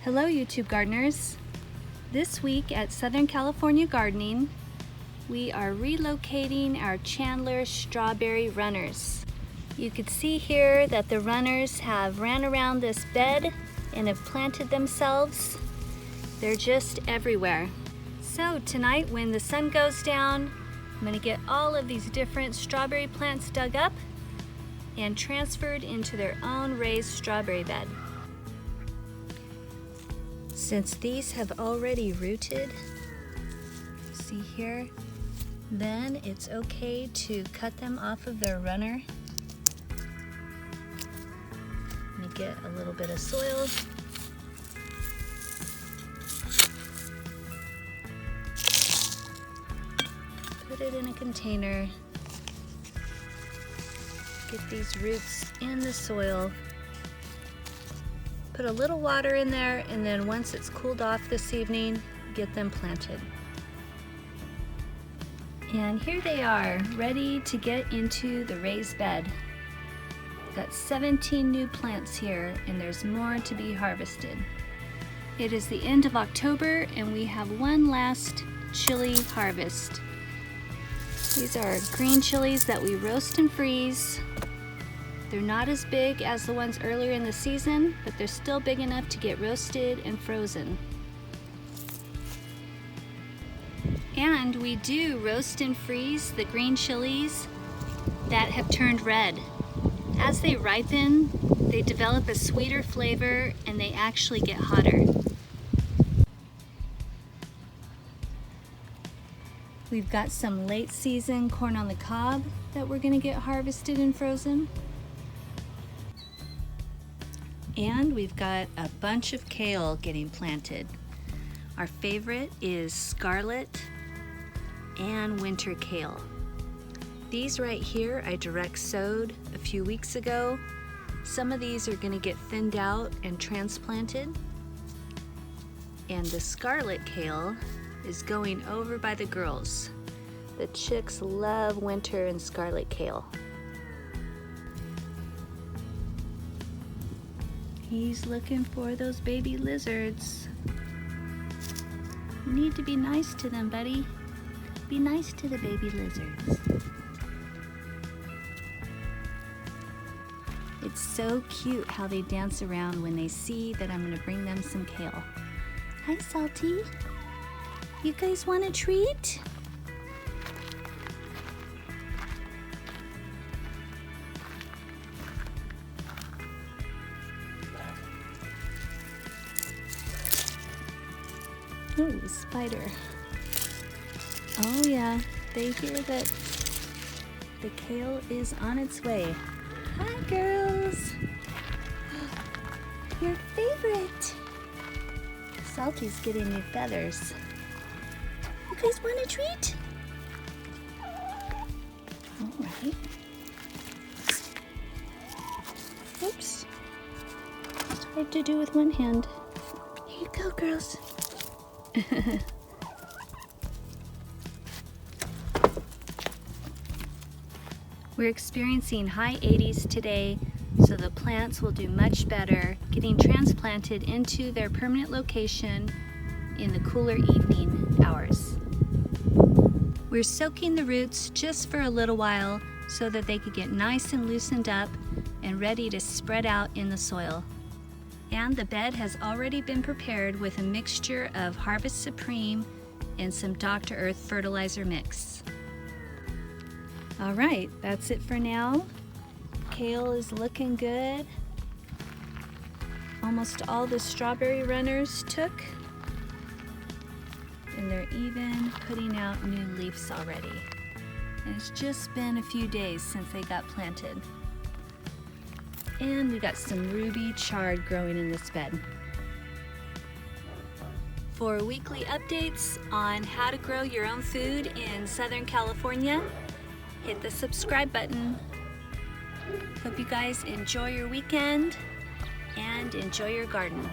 Hello YouTube gardeners. This week at Southern California Gardening, we are relocating our Chandler strawberry runners. You can see here that the runners have ran around this bed and have planted themselves. They're just everywhere. So tonight when the sun goes down, I'm going to get all of these different strawberry plants dug up and transferred into their own raised strawberry bed. Since these have already rooted, see here, then it's okay to cut them off of their runner. Let me get a little bit of soil. Put it in a container. Get these roots in the soil. Put a little water in there, and then once it's cooled off this evening, get them planted. And here they are, ready to get into the raised bed. Got 17 new plants here, and there's more to be harvested. It is the end of October, and we have one last chili harvest. These are green chilies that we roast and freeze. They're not as big as the ones earlier in the season, but they're still big enough to get roasted and frozen. And we do roast and freeze the green chilies that have turned red. As they ripen, they develop a sweeter flavor and they actually get hotter. We've got some late season corn on the cob that we're gonna get harvested and frozen. And we've got a bunch of kale getting planted. Our favorite is scarlet and winter kale. These right here I direct sowed a few weeks ago. Some of these are going to get thinned out and transplanted. And the scarlet kale is going over by the girls. The chicks love winter and scarlet kale. He's looking for those baby lizards. You need to be nice to them, buddy. Be nice to the baby lizards. It's so cute how they dance around when they see that I'm gonna bring them some kale. Hi, Salty. You guys want a treat? Ooh, spider. Oh yeah, they hear that the kale is on its way. Hi girls! Your favorite! Salty's getting new feathers. You guys want a treat? Alright. Oops. It's hard to do with one hand. Here you go, girls. We're experiencing high 80s today, so the plants will do much better getting transplanted into their permanent location in the cooler evening hours. We're soaking the roots just for a little while so that they could get nice and loosened up and ready to spread out in the soil. And the bed has already been prepared with a mixture of Harvest Supreme and some Dr. Earth fertilizer mix. All right, that's it for now. Kale is looking good. Almost all the strawberry runners took. And they're even putting out new leaves already. And it's just been a few days since they got planted. And we got some ruby chard growing in this bed. For weekly updates on how to grow your own food in Southern California, hit the subscribe button. Hope you guys enjoy your weekend and enjoy your garden.